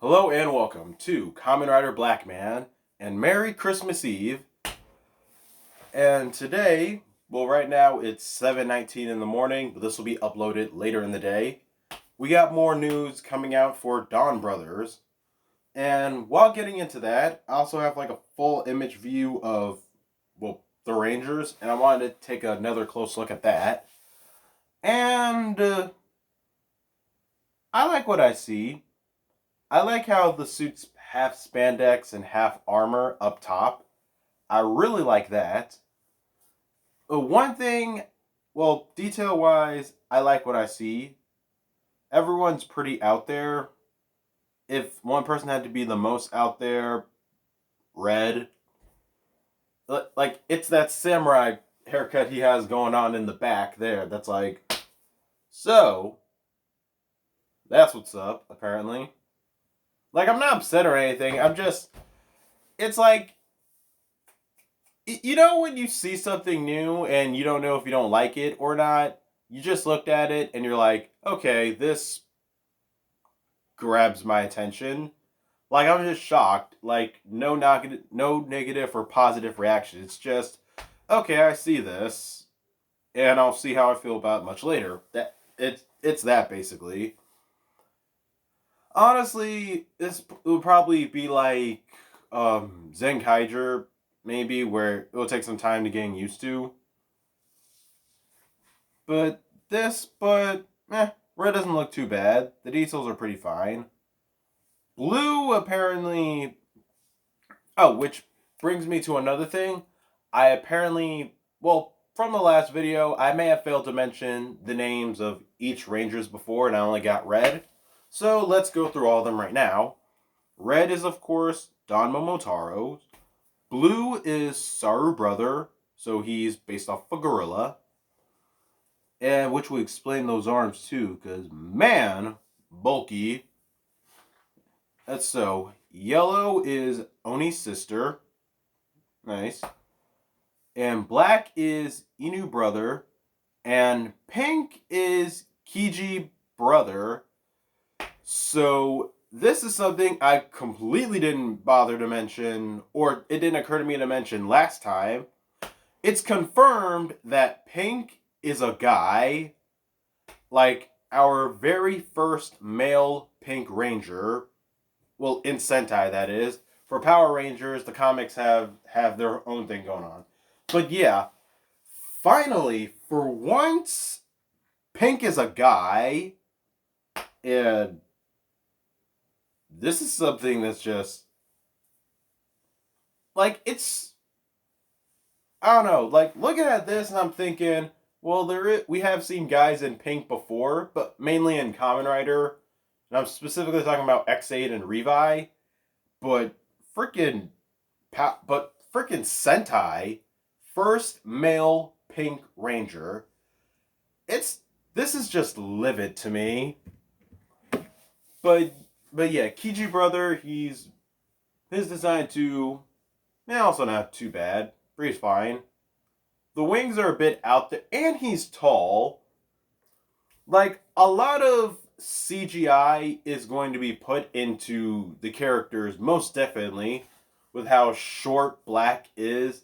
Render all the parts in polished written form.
Hello and welcome to KamenRider Blackman and Merry Christmas Eve. And today, well, right now it's 7:19 in the morning, but this will be uploaded later in the day. We got more news coming out for Dawn Brothers. And while getting into that, I also have like a full image view of, the Rangers, and I wanted to take another close look at that. And I like what I see. I like how the suit's half spandex and half armor up top. I really like that. One thing, detail wise, I like what I see. Everyone's pretty out there. If one person had to be the most out there, Red. Like, it's that samurai haircut he has going on in the back there. That's like, so, that's what's up, apparently. Like, I'm not upset or anything. It's like, you know when you see something new and you don't know if you don't like it or not? You just looked at it and you're like, okay, this grabs my attention. Like, I'm just shocked. Like, no negative or positive reaction. It's just, okay, I see this, and I'll see how I feel about it much later. It's that basically. Honestly, this would probably be like Zenkaiger, maybe, where it will take some time to get used to. Red doesn't look too bad. The details are pretty fine. Blue apparently. Oh, which brings me to another thing. I apparently, from the last video, I may have failed to mention the names of each Rangers before, and I only got Red. So let's go through all of them right now. Red is, of course, Don Momotaro. Blue is Saru Brother, so he's based off a gorilla. And which will explain those arms too, because man, bulky. That's so. Yellow is Oni's sister. Nice. And black is Inu brother. And pink is Kiji brother. So this is something I completely didn't bother to mention, or it didn't occur to me to mention last time. It's confirmed that pink is a guy. Like our very first male Pink Ranger. Well, in Sentai, that is. For Power Rangers, the comics have their own thing going on. But yeah, finally, for once, Pink is a guy. And this is something that's just, like, it's, I don't know, like, looking at this and I'm thinking, well, we have seen guys in pink before, but mainly in KamenRider. And I'm specifically talking about X8 and Revi. But freaking Sentai, first male Pink Ranger. This is just livid to me. But yeah, Kiji brother, his design too, also not too bad. He's fine. The wings are a bit out there, and he's tall. Like, a lot of CGI is going to be put into the characters, most definitely, with how short Black is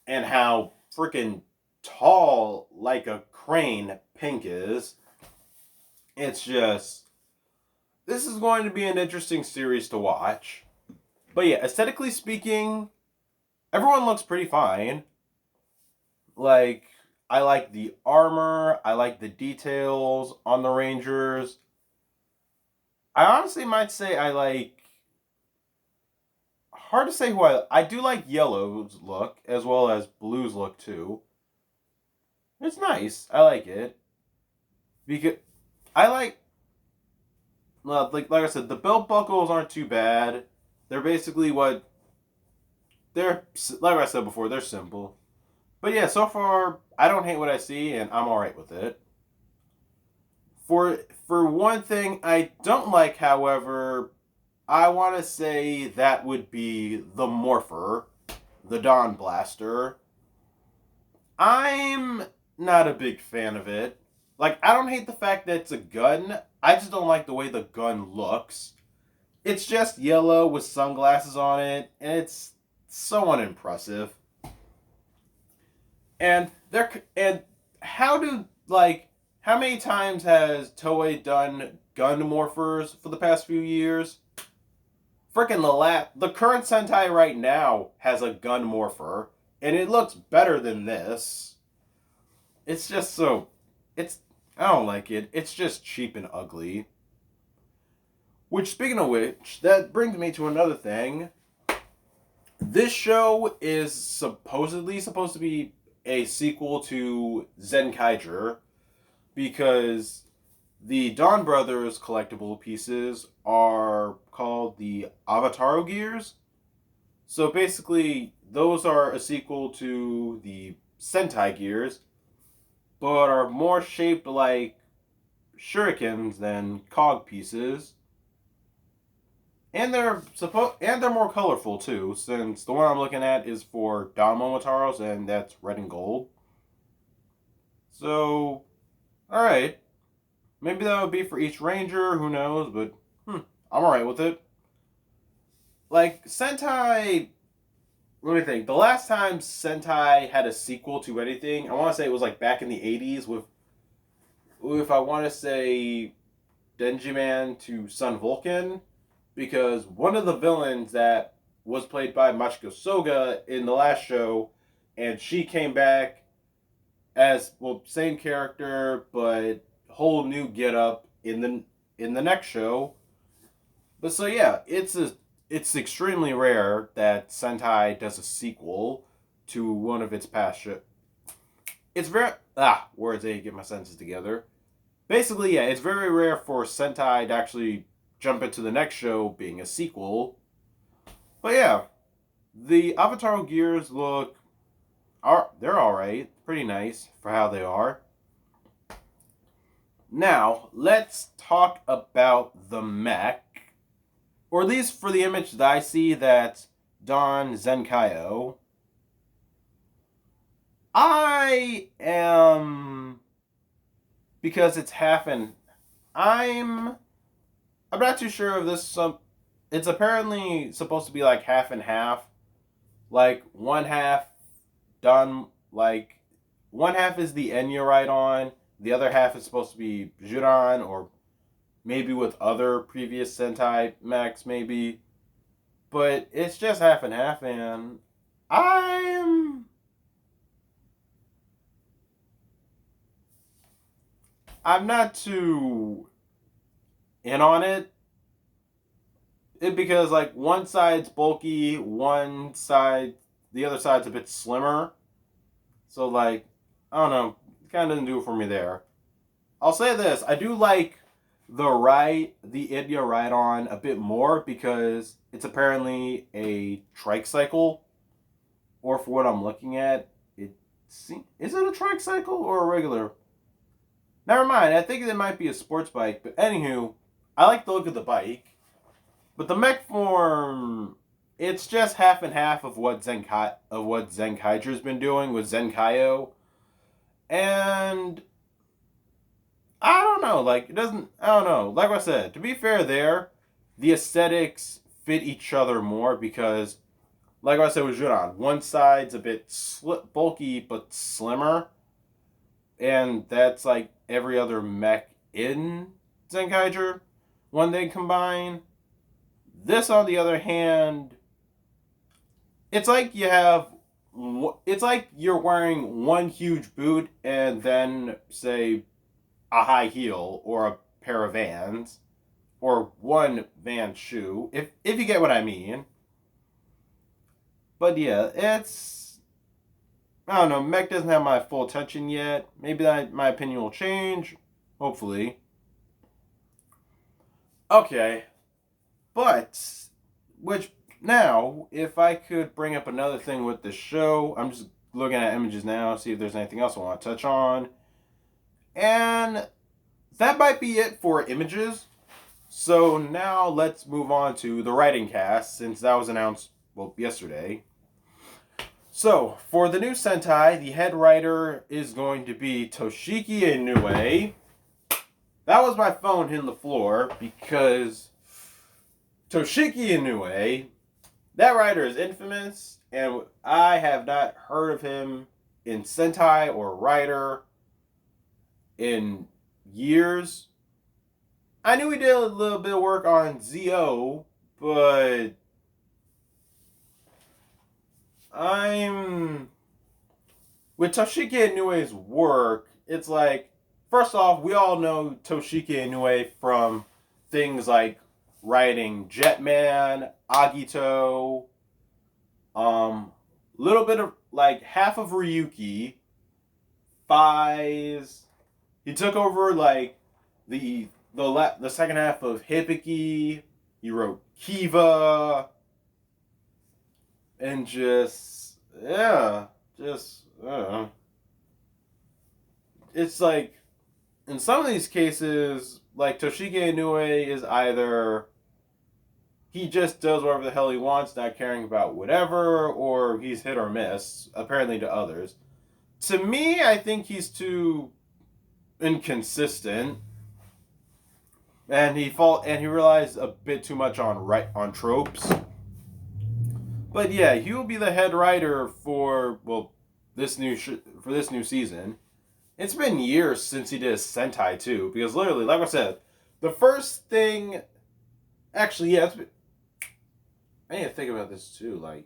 and how freaking tall, like a crane, Pink is. It's just, this is going to be an interesting series to watch. But yeah, aesthetically speaking, everyone looks pretty fine. Like, I like the armor, I like the details on the Rangers. I honestly might say I like, hard to say who I do like Yellow's look as well as Blue's look too. It's nice. I like it. Because I like, well, like I said, the belt buckles aren't too bad. They're basically they're, like I said before, they're simple. But yeah, so far I don't hate what I see and I'm alright with it. For one thing I don't like, however, I want to say that would be the Morpher, the Dawn Blaster. I'm not a big fan of it. Like, I don't hate the fact that it's a gun. I just don't like the way the gun looks. It's just yellow with sunglasses on it, and it's so unimpressive. And how do like how many times has Toei done gun morphers for the past few years? Freaking the current Sentai right now has a gun morpher, and it looks better than this. It's just so it's I don't like it. It's just cheap and ugly. Which, speaking of which, that brings me to another thing. This show is supposedly supposed to be a sequel to Zenkaiger because the Dawn Brothers collectible pieces are called the Avataro Gears. So basically, those are a sequel to the Sentai Gears, but are more shaped like shurikens than cog pieces. And they're more colorful too, since the one I'm looking at is for Dawn Momotaros, and that's red and gold. So, alright. Maybe that would be for each ranger, who knows, but I'm alright with it. Like, Sentai, let me think. The last time Sentai had a sequel to anything, I want to say it was like back in the 80s with I want to say Denji Man to Sun Vulcan, because one of the villains that was played by Machiko Soga in the last show, and she came back as, well, same character but whole new getup in the next show. But so yeah, it's extremely rare that Sentai does a sequel to one of its past shows. It's very words, I get my sentences together. Basically, yeah, it's very rare for Sentai to actually jump into the next show being a sequel. But yeah, the Avatar Gears they're alright, pretty nice for how they are. Now, let's talk about the mech. Or at least for the image that I see, that's Dawn Zenkaio. I am, because it's half and I'm not too sure if this it's apparently supposed to be like half and half. Like one half done like one half is the Enya right on, the other half is supposed to be Juran, or maybe with other previous Sentai mechs maybe. But it's just half and half, and I'm not too in on it. Because like one side's bulky, the other side's a bit slimmer. So like, I don't know, it kind of doesn't do it for me there. I'll say this: I do like the India ride on a bit more because it's apparently a trike cycle, or for what I'm looking at, is it a trike cycle or a regular? Never mind. I think it might be a sports bike. But anywho, I like the look of the bike. But the mech form, it's just half and half of what Zenkaiger's been doing with Zenkaio. And I don't know, like, it doesn't, I don't know. Like I said, to be fair there, the aesthetics fit each other more because, like I said with Juran, one side's a bit bulky but slimmer. And that's like every other mech in Zenkaiger when they combine. This, on the other hand, it's like it's like you're wearing one huge boot and then, say, a high heel or a pair of Vans or one Van shoe, if you get what I mean. But yeah, I don't know, mech doesn't have my full attention yet. Maybe my opinion will change, hopefully. Okay, but which now, if I could bring up another thing with the show, I'm just looking at images now, see if there's anything else I want to touch on. And that might be it for images. So now let's move on to the writing cast, since that was announced, well, yesterday. So, for the new Sentai, the head writer is going to be Toshiki Inoue. That was my phone hitting the floor because Toshiki Inoue, that writer is infamous, and I have not heard of him in Sentai or writer in years. I knew he did a little bit of work on ZO, but I'm with Toshiki Inoue's work, it's like, first off, we all know Toshiki Inoue from things like writing Jetman, Agito, little bit of like half of Ryuki, Fies. He took over like the second half of Hibiki. He wrote Kiva, and just yeah, just it's like in some of these cases, like Toshige Inoue is either he just does whatever the hell he wants, not caring about whatever, or he's hit or miss, apparently to others. To me, I think he's too inconsistent, and he relies a bit too much on tropes. But yeah, he will be the head writer for this new season. It's been years since he did a Sentai too, because literally, like I said, the first thing, actually, yeah, I need to think about this too. Like,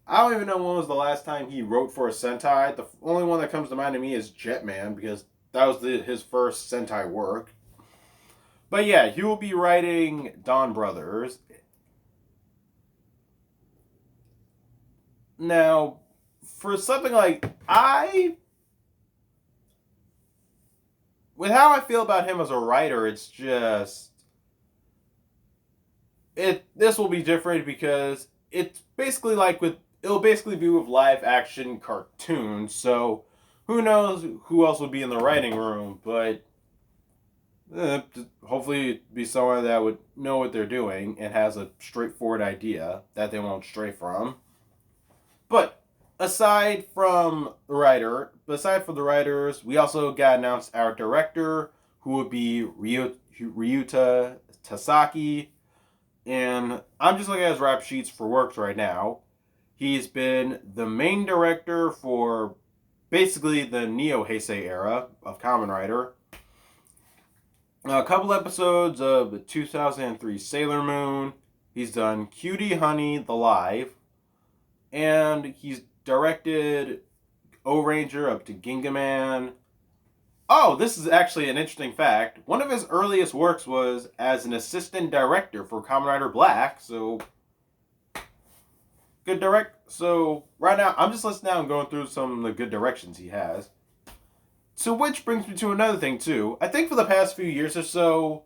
I don't even know when was the last time he wrote for a Sentai. The only one that comes to mind to me is Jetman, because that was his first Sentai work. But yeah, he will be writing Dawn Brothers. Now, for something like with how I feel about him as a writer, it's just this will be different because it's basically like it'll basically be with live action cartoons. So who knows who else will be in the writing room? But hopefully be someone that would know what they're doing and has a straightforward idea that they won't stray from. But aside from the writers, we also got announced our director, who would be Ryuta Tasaki. And I'm just looking at his rap sheets for works right now. He's been the main director for basically the Neo Heisei era of KamenRider. A couple episodes of the 2003 Sailor Moon. He's done Cutie Honey the Live. And he's directed O-Ranger up to Gingaman. Oh, this is actually an interesting fact. One of his earliest works was as an assistant director for KamenRider Black, so good direct. So right now, I'm just listening now and going through some of the good directions he has. So which brings me to another thing too. I think for the past few years or so,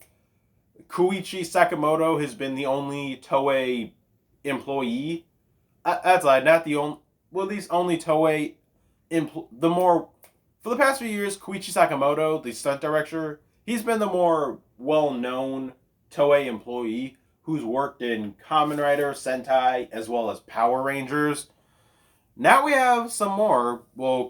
Koichi Sakamoto has been the only Toei employee. That's like not the only. Well, these only Toei. For the past few years, Koichi Sakamoto, the stunt director, he's been the more well-known Toei employee who's worked in Kamen Rider, Sentai, as well as Power Rangers. Now we have some more,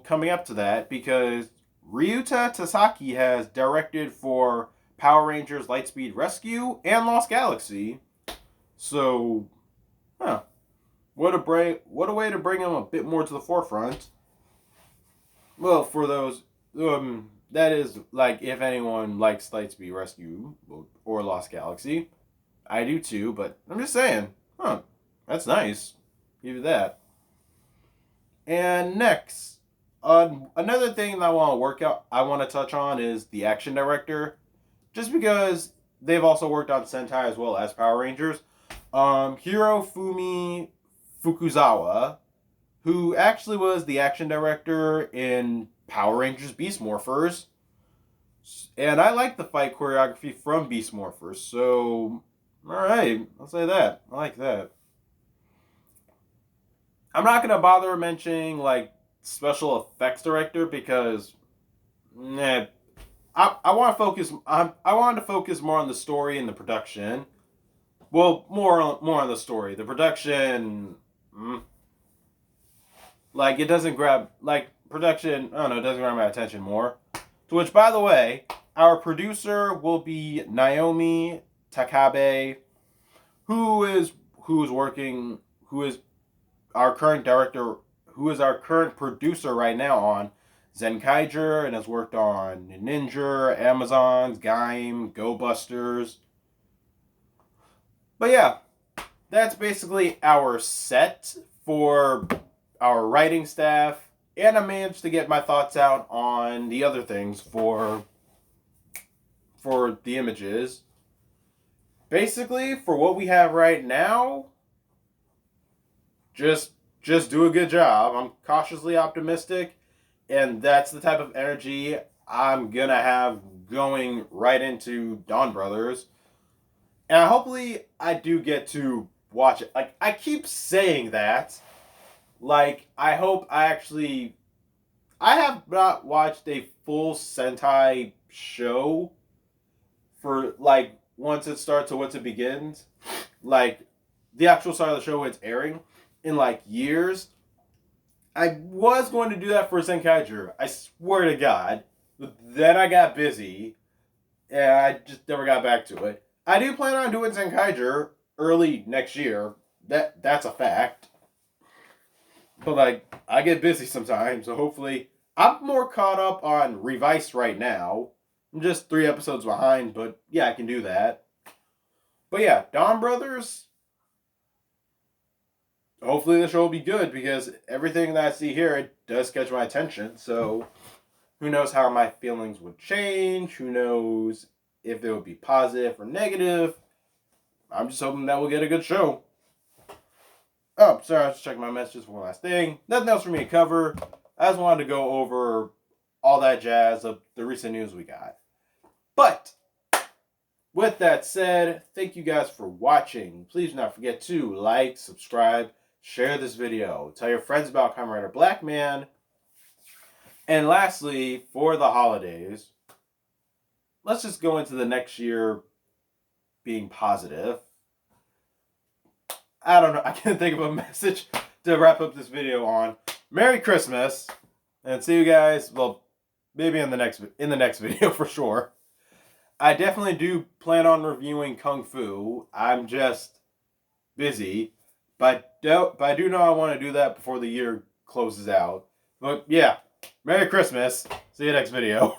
coming up to that, because Ryuta Tasaki has directed for Power Rangers Lightspeed Rescue and Lost Galaxy. So, what a way to bring him a bit more to the forefront. Well, for those, that is, like, if anyone likes Lightspeed Rescue or Lost Galaxy, I do too, but I'm just saying, that's nice. Give you that. And next, another thing that I want to touch on is the action director, just because they've also worked on Sentai as well as Power Rangers. Hirofumi Fukuzawa, who actually was the action director in Power Rangers Beast Morphers. And I like the fight choreography from Beast Morphers, so alright, I'll say that. I like that. I'm not going to bother mentioning, like, special effects director because, I want to focus. I wanted to focus more on the story and the production. Well, more on the story. The production, like, it doesn't grab, like, production. I don't know. It doesn't grab my attention more. To which, by the way, our producer will be Naomi Takabe, who is our current director, who is our current producer right now on Zenkaiger and has worked on Ninja, Amazon's, Gaim, Go Busters. But yeah, that's basically our set for our writing staff, and I managed to get my thoughts out on the other things for the images. Basically, for what we have right now, just do a good job. I'm cautiously optimistic, and that's the type of energy I'm gonna have going right into Dawn Brothers. And hopefully I do get to watch it. Like, I keep saying that. Like, I hope I have not watched a full Sentai show for, like, once it starts to once it begins. Like, the actual start of the show when it's airing in, like, years. I was going to do that for Zenkaiger. I swear to God. But then I got busy, and I just never got back to it. I do plan on doing Zenkaiger early next year. That's a fact. But like, I get busy sometimes, so hopefully I'm more caught up on Revice right now. I'm just 3 episodes behind, but yeah, I can do that. But yeah, Dawn Brothers. Hopefully the show will be good because everything that I see here it does catch my attention. So who knows how my feelings would change? Who knows if it would be positive or negative? I'm just hoping that we'll get a good show. Oh, sorry, I was just checking my messages for one last thing. Nothing else for me to cover. I just wanted to go over all that jazz of the recent news we got. But with that said, thank you guys for watching. Please do not forget to like, subscribe, share this video. Tell your friends about KamenRider Blackman. And lastly, for the holidays, let's just go into the next year being positive. I don't know. I can't think of a message to wrap up this video on. Merry Christmas, and see you guys. Well, maybe in the next video for sure. I definitely do plan on reviewing Kung Fu. I'm just busy, but I do know I want to do that before the year closes out. But yeah, Merry Christmas. See you next video.